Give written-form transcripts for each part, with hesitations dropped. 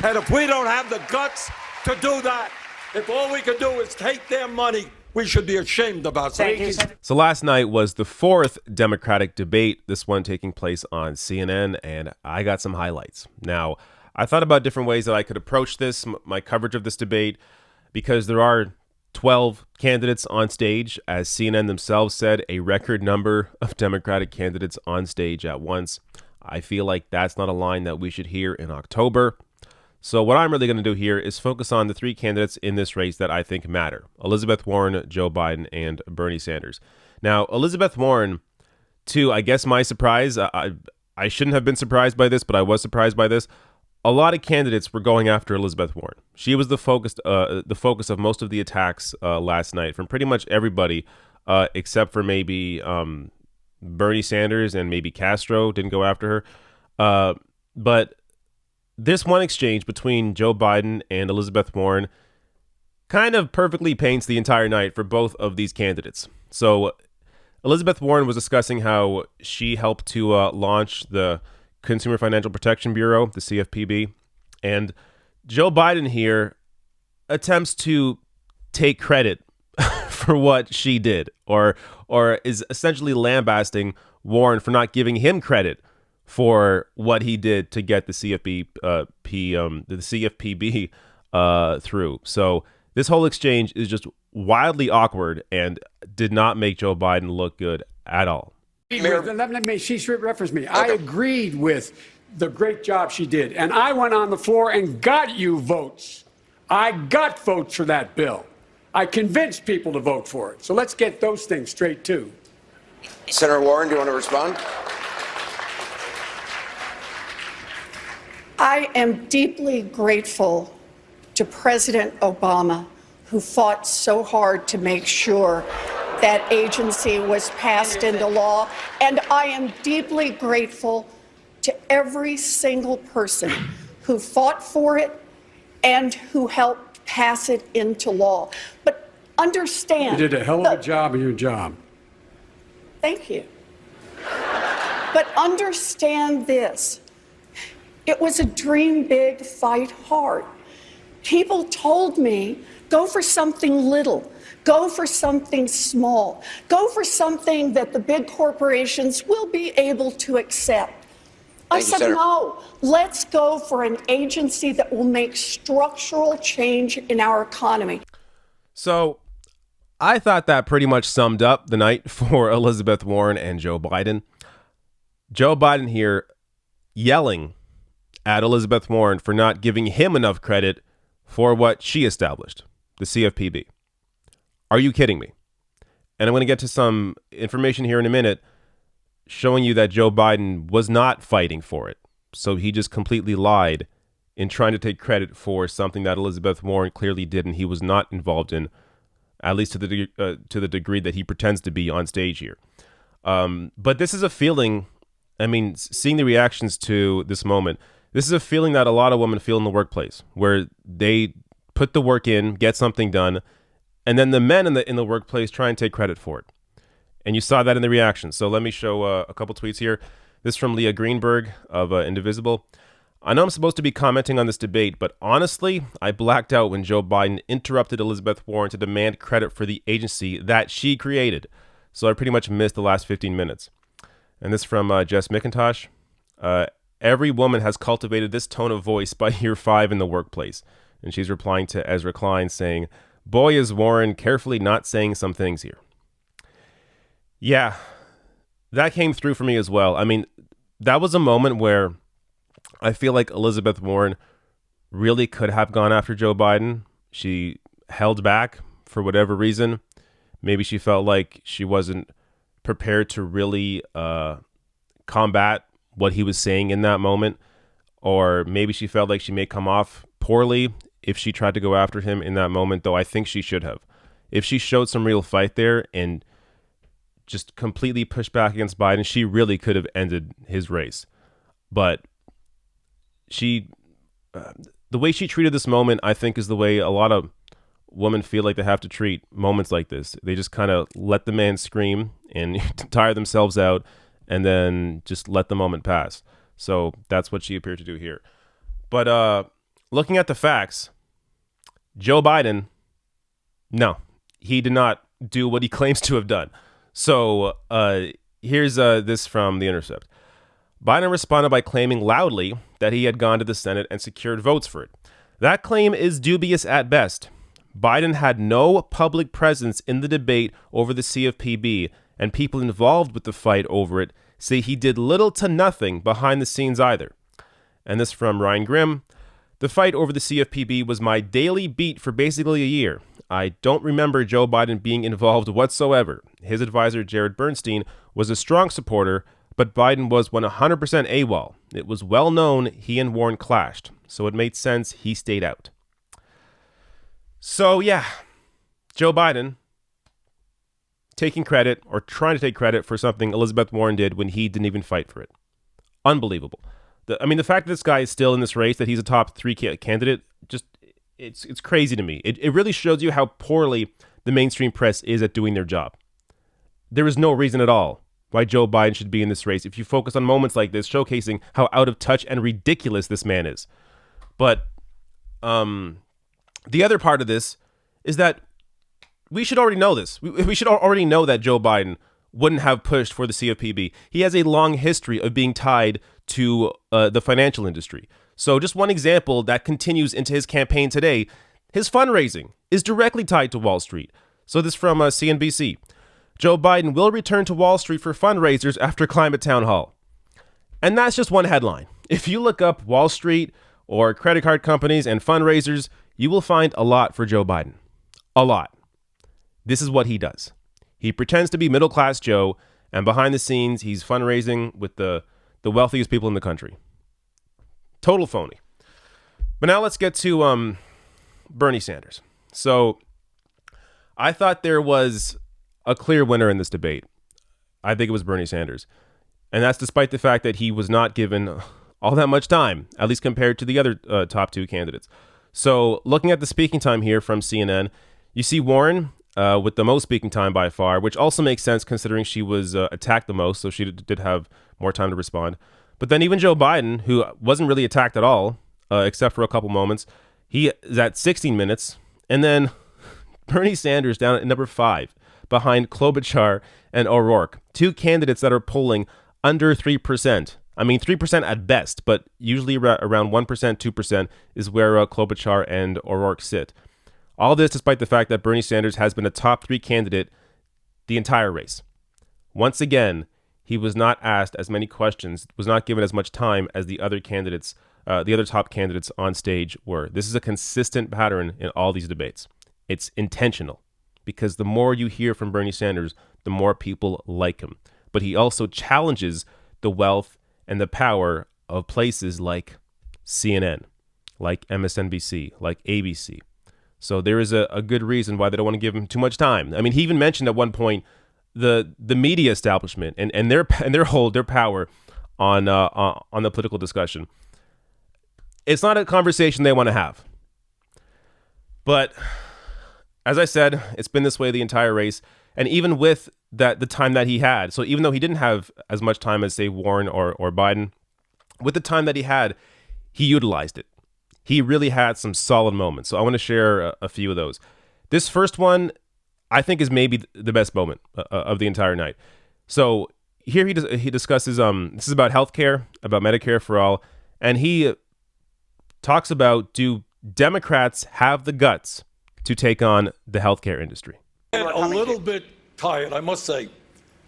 And if we don't have the guts to do that, if all we can do is take their money, we should be ashamed about it. So last night was the fourth Democratic debate, this one taking place on CNN, and I got some highlights. Now, I thought about different ways that I could approach this, my coverage of this debate, because there are 12 candidates on stage. As CNN themselves said, a record number of Democratic candidates on stage at once. I feel like that's not a line that we should hear in October. So what I'm really going to do here is focus on the three candidates in this race that I think matter: Elizabeth Warren, Joe Biden, and Bernie Sanders. Now, Elizabeth Warren, to, I guess, my surprise, I shouldn't have been surprised by this, but I was surprised by this. A lot of candidates were going after Elizabeth Warren. She was the focus of most of the attacks last night from pretty much everybody, except for maybe Bernie Sanders and maybe Castro didn't go after her. But this one exchange between Joe Biden and Elizabeth Warren kind of perfectly paints the entire night for both of these candidates. So Elizabeth Warren was discussing how she helped to launch the Consumer Financial Protection Bureau, the CFPB, and Joe Biden here attempts to take credit for what she did, or is essentially lambasting Warren for not giving him credit for what he did to get the CFPB through. So this whole exchange is just wildly awkward and did not make Joe Biden look good at all. She referenced me. Okay. I agreed with the great job she did. And I went on the floor and got you votes. I got votes for that bill. I convinced people to vote for it. So let's get those things straight, too. Senator Warren, do you want to respond? I am deeply grateful to President Obama, who fought so hard to make sure that agency was passed into law. And I am deeply grateful to every single person who fought for it and who helped pass it into law. But understand— You did a hell of a job of your job. Thank you. But understand this. It was a dream big, fight hard. People told me, go for something little. Go for something small. Go for something that the big corporations will be able to accept. I said, no, let's go for an agency that will make structural change in our economy. So I thought that pretty much summed up the night for Elizabeth Warren and Joe Biden. Joe Biden here yelling at Elizabeth Warren for not giving him enough credit for what she established, the CFPB. Are you kidding me? And I'm going to get to some information here in a minute showing you that Joe Biden was not fighting for it. So he just completely lied in trying to take credit for something that Elizabeth Warren clearly did and he was not involved in, at least to the degree that he pretends to be on stage here. But this is a feeling, I mean, seeing the reactions to this moment, this is a feeling that a lot of women feel in the workplace, where they put the work in, get something done, and then the men in the workplace try and take credit for it. And you saw that in the reactions. So let me show a couple tweets here. This from Leah Greenberg of Indivisible. I know I'm supposed to be commenting on this debate, but honestly, I blacked out when Joe Biden interrupted Elizabeth Warren to demand credit for the agency that she created. So I pretty much missed the last 15 minutes. And this from Jess McIntosh. Every woman has cultivated this tone of voice by year 5 in the workplace. And she's replying to Ezra Klein saying, boy, is Warren carefully not saying some things here. Yeah, that came through for me as well. I mean, that was a moment where I feel like Elizabeth Warren really could have gone after Joe Biden. She held back for whatever reason. Maybe she felt like she wasn't prepared to really combat what he was saying in that moment. Or maybe she felt like she may come off poorly if she tried to go after him in that moment, though I think she should have. If she showed some real fight there and just completely pushed back against Biden, she really could have ended his race. But she, the way she treated this moment, I think, is the way a lot of women feel like they have to treat moments like this. They just kind of let the man scream and tire themselves out and then just let the moment pass. So that's what she appeared to do here. But looking at the facts, Joe Biden, no, he did not do what he claims to have done. So here's this from The Intercept. Biden responded by claiming loudly that he had gone to the Senate and secured votes for it. That claim is dubious at best. Biden had no public presence in the debate over the CFPB, and people involved with the fight over it say he did little to nothing behind the scenes either. And this from Ryan Grimm. The fight over the CFPB was my daily beat for basically a year. I don't remember Joe Biden being involved whatsoever. His advisor, Jared Bernstein, was a strong supporter, but Biden was 100% AWOL. It was well known he and Warren clashed, so it made sense he stayed out. So yeah, Joe Biden taking credit or trying to take credit for something Elizabeth Warren did when he didn't even fight for it. Unbelievable. The fact that this guy is still in this race, that he's a top 3 candidate, just it's crazy to me. It really shows you how poorly the mainstream press is at doing their job. There is no reason at all why Joe Biden should be in this race if you focus on moments like this, showcasing how out of touch and ridiculous this man is. But the other part of this is that we should already know this. We should already know that Joe Biden wouldn't have pushed for the CFPB. He has a long history of being tied to the financial industry. So just one example that continues into his campaign today, his fundraising is directly tied to Wall Street. So this from CNBC. Joe Biden will return to Wall Street for fundraisers after climate town hall. And that's just one headline. If you look up Wall Street or credit card companies and fundraisers, you will find a lot for Joe Biden. A lot. This is what he does. He pretends to be middle-class Joe, and behind the scenes, he's fundraising with the wealthiest people in the country. Total phony. But now let's get to Bernie Sanders. So I thought there was a clear winner in this debate. I think it was Bernie Sanders. And that's despite the fact that he was not given all that much time, at least compared to the other top 2 candidates. So looking at the speaking time here from CNN, you see Warren with the most speaking time by far, which also makes sense considering she was attacked the most, so she did have more time to respond. But then even Joe Biden, who wasn't really attacked at all, except for a couple moments, he is at 16 minutes. And then Bernie Sanders down at number 5, behind Klobuchar and O'Rourke, 2 candidates that are polling under 3%. I mean, 3% at best, but usually around 1%, 2% is where Klobuchar and O'Rourke sit. All this despite the fact that Bernie Sanders has been a top 3 candidate the entire race. Once again, he was not asked as many questions, was not given as much time as the other candidates, the other top candidates on stage were. This is a consistent pattern in all these debates. It's intentional because the more you hear from Bernie Sanders, the more people like him. But he also challenges the wealth and the power of places like CNN, like MSNBC, like ABC. So there is a good reason why they don't want to give him too much time. I mean, he even mentioned at one point the media establishment and their power on the political discussion. It's not a conversation they want to have. But as I said, it's been this way the entire race. And even with the time that he had, so even though he didn't have as much time as, say, Warren or Biden, with the time that he had, he utilized it. He really had some solid moments. So I want to share a few of those. This first one, I think, is maybe the best moment of the entire night. So here he discusses, this is about healthcare, about Medicare for all. And he talks about, do Democrats have the guts to take on the healthcare industry? A little bit tired, I must say,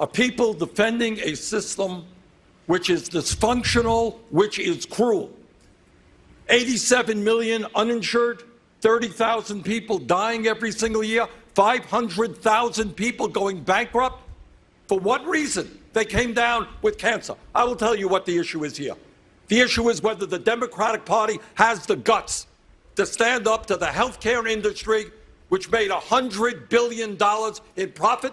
of people defending a system which is dysfunctional, which is cruel. 87 million uninsured, 30,000 people dying every single year, 500,000 people going bankrupt. For what reason? They came down with cancer. I will tell you what the issue is here. The issue is whether the Democratic Party has the guts to stand up to the healthcare industry, which made $100 billion in profit,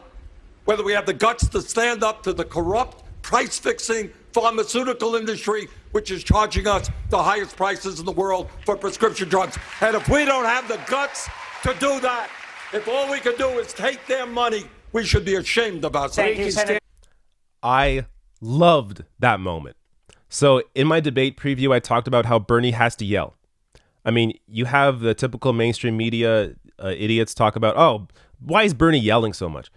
whether we have the guts to stand up to the corrupt, price-fixing pharmaceutical industry, which is charging us the highest prices in the world for prescription drugs. And if we don't have the guts to do that, if all we can do is take their money, we should be ashamed of ourselves. I loved that moment. So in my debate preview, I talked about how Bernie has to yell. I mean, you have the typical mainstream media idiots talk about, oh, why is Bernie yelling so much?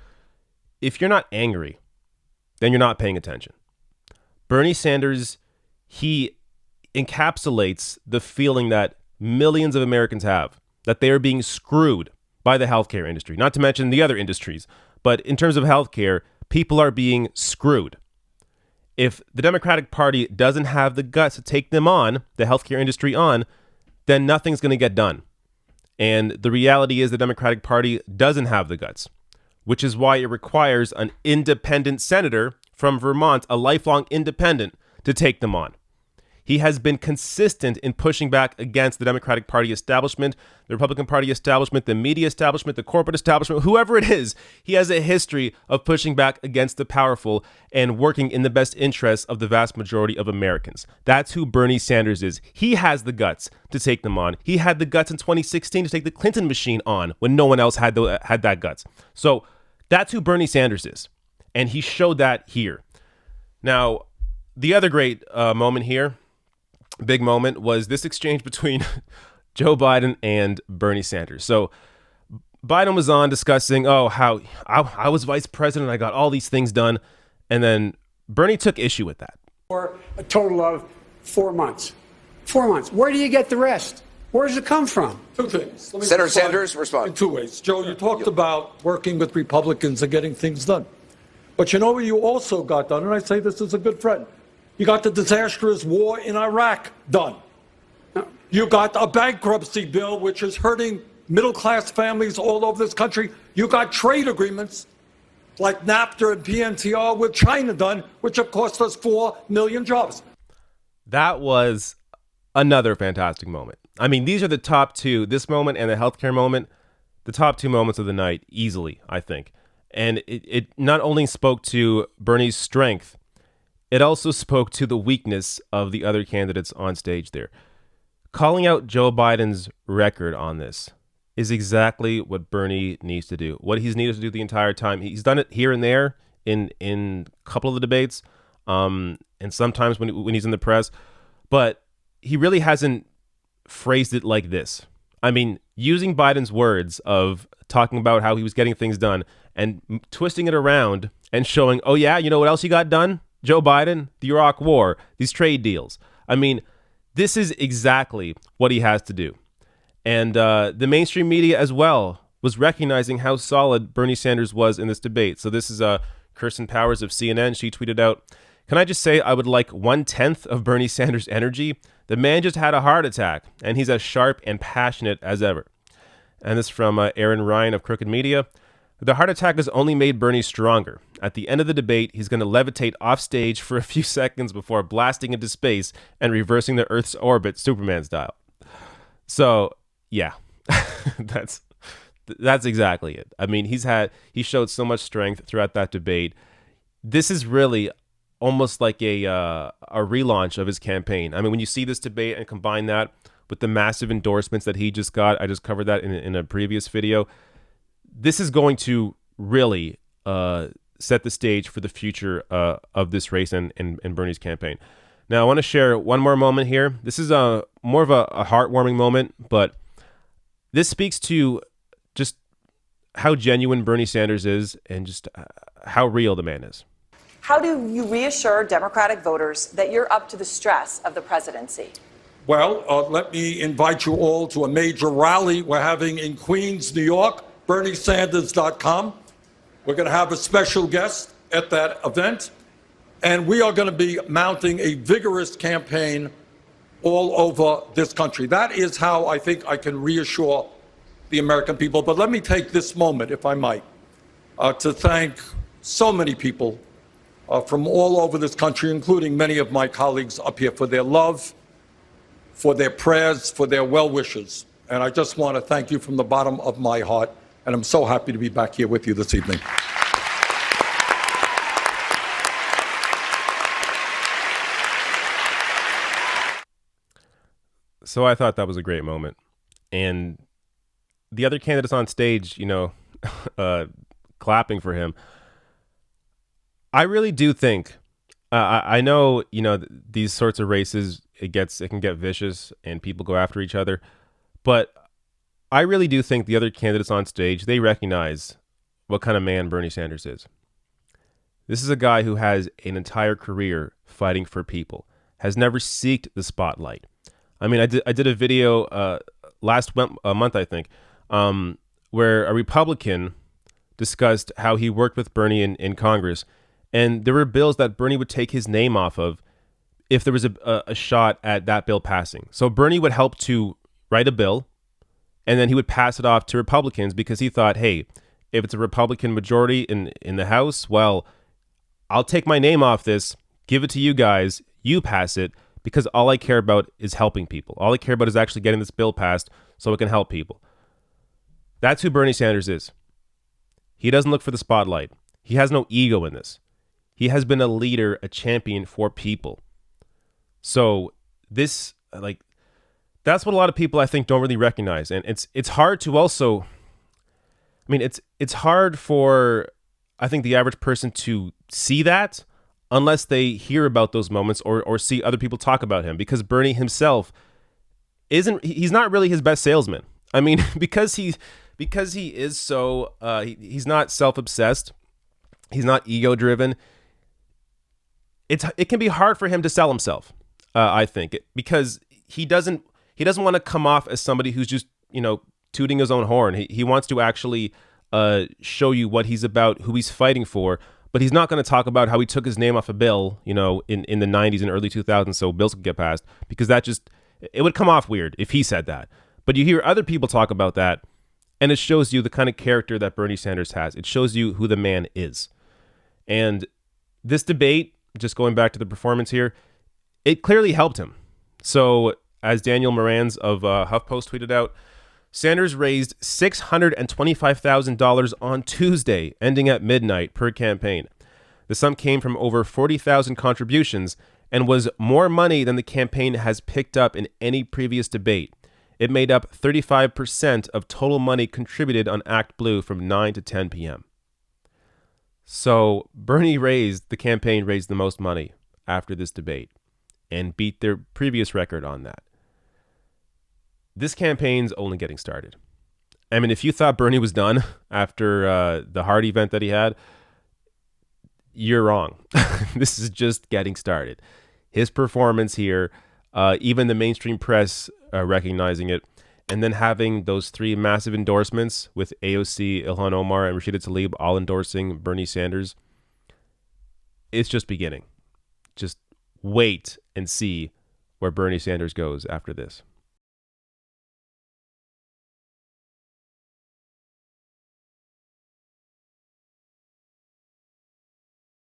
If you're not angry, then you're not paying attention. Bernie Sanders, he encapsulates the feeling that millions of Americans have that they are being screwed by the healthcare industry, not to mention the other industries. But in terms of healthcare, people are being screwed. If the Democratic Party doesn't have the guts to take them on, the healthcare industry on, then nothing's going to get done. And the reality is the Democratic Party doesn't have the guts, which is why it requires an independent senator from Vermont, a lifelong independent, to take them on. He has been consistent in pushing back against the Democratic Party establishment, the Republican Party establishment, the media establishment, the corporate establishment, whoever it is. He has a history of pushing back against the powerful and working in the best interests of the vast majority of Americans. That's who Bernie Sanders is. He has the guts to take them on. He had the guts in 2016 to take the Clinton machine on when no one else had that guts. So that's who Bernie Sanders is. And he showed that here. Now, the other great moment here, big moment, was this exchange between Joe Biden and Bernie Sanders. So Biden was on discussing, how I was vice president, I got all these things done. And then Bernie took issue with that. For a total of 4 months. 4 months. Where do you get the rest? Where does it come from? Two things. Let me Senator respond Sanders, respond. in two ways. Joe, you talked about working with Republicans and getting things done. But you know what you also got done, and I say this as a good friend. You got the disastrous war in Iraq done. You got a bankruptcy bill, which is hurting middle-class families all over this country. You got trade agreements like NAFTA and PNTR with China done, which have cost us 4 million jobs. That was another fantastic moment. I mean, these are the top two, this moment and the healthcare moment, the top two moments of the night, easily, I think. And it not only spoke to Bernie's strength, it also spoke to the weakness of the other candidates on stage there. Calling out Joe Biden's record on this is exactly what Bernie needs to do. What he's needed to do the entire time. He's done it here and there in a couple of the debates, and sometimes when he's in the press, but he really hasn't phrased it like this. I mean, using Biden's words of talking about how he was getting things done and twisting it around and showing, oh yeah, you know what else he got done? Joe Biden, the Iraq War, these trade deals. I mean, this is exactly what he has to do. And the mainstream media as well was recognizing how solid Bernie Sanders was in this debate. So this is Kirsten Powers of CNN. She tweeted out, "Can I just say I would like 1/10 of Bernie Sanders' energy? The man just had a heart attack, and he's as sharp and passionate as ever." And this from Aaron Ryan of Crooked Media. "The heart attack has only made Bernie stronger. At the end of the debate, he's going to levitate off stage for a few seconds before blasting into space and reversing the Earth's orbit Superman style." So, yeah, that's exactly it. I mean, he showed so much strength throughout that debate. This is really almost like a relaunch of his campaign. I mean, when you see this debate and combine that with the massive endorsements that he just got, I just covered that in a previous video. This is going to really set the stage for the future of this race and Bernie's campaign. Now, I want to share one more moment here. This is more of a heartwarming moment, but this speaks to just how genuine Bernie Sanders is and just how real the man is. How do you reassure Democratic voters that you're up to the stress of the presidency? Well, let me invite you all to a major rally we're having in Queens, New York, BernieSanders.com. We're going to have a special guest at that event, and we are going to be mounting a vigorous campaign all over this country. That is how I think I can reassure the American people. But let me take this moment, if I might, to thank so many people from all over this country, including many of my colleagues up here, for their love, for their prayers, for their well wishes. And I just want to thank you from the bottom of my heart. And I'm so happy to be back here with you this evening. So I thought that was a great moment. And the other candidates on stage, clapping for him. I really do think, I know, these sorts of races, it can get vicious and people go after each other. But I really do think the other candidates on stage, they recognize what kind of man Bernie Sanders is. This is a guy who has an entire career fighting for people, has never sought the spotlight. I mean, I did a video last month, I think, where a Republican discussed how he worked with Bernie in Congress, and there were bills that Bernie would take his name off of if there was a shot at that bill passing. So Bernie would help to write a bill, and then he would pass it off to Republicans because he thought, hey, if it's a Republican majority in the House, well, I'll take my name off this, give it to you guys, you pass it, because all I care about is helping people. All I care about is actually getting this bill passed so it can help people. That's who Bernie Sanders is. He doesn't look for the spotlight. He has no ego in this. He has been a leader, a champion for people. So this, that's what a lot of people I think don't really recognize. And it's hard to also, I mean, it's hard for, I think, the average person to see that unless they hear about those moments or see other people talk about him, because Bernie himself he's not really his best salesman. I mean, because he is so, he's not self-obsessed. He's not ego-driven. It can be hard for him to sell himself, I think, because he doesn't want to come off as somebody who's just, tooting his own horn. He wants to actually show you what he's about, who he's fighting for, but he's not going to talk about how he took his name off a bill, in the 90s and early 2000s so bills could get passed, because it would come off weird if he said that. But you hear other people talk about that, and it shows you the kind of character that Bernie Sanders has. It shows you who the man is. And this debate, just going back to the performance here, it clearly helped him. So as Daniel Morans of HuffPost tweeted out, Sanders raised $625,000 on Tuesday, ending at midnight per campaign. The sum came from over 40,000 contributions and was more money than the campaign has picked up in any previous debate. It made up 35% of total money contributed on Act Blue from 9 to 10 p.m. So the campaign raised the most money after this debate and beat their previous record on that. This campaign's only getting started. I mean, if you thought Bernie was done after the heart event that he had, you're wrong. This is just getting started. His performance here, even the mainstream press recognizing it, and then having those 3 massive endorsements with AOC, Ilhan Omar, and Rashida Tlaib all endorsing Bernie Sanders, it's just beginning. Just wait and see where Bernie Sanders goes after this.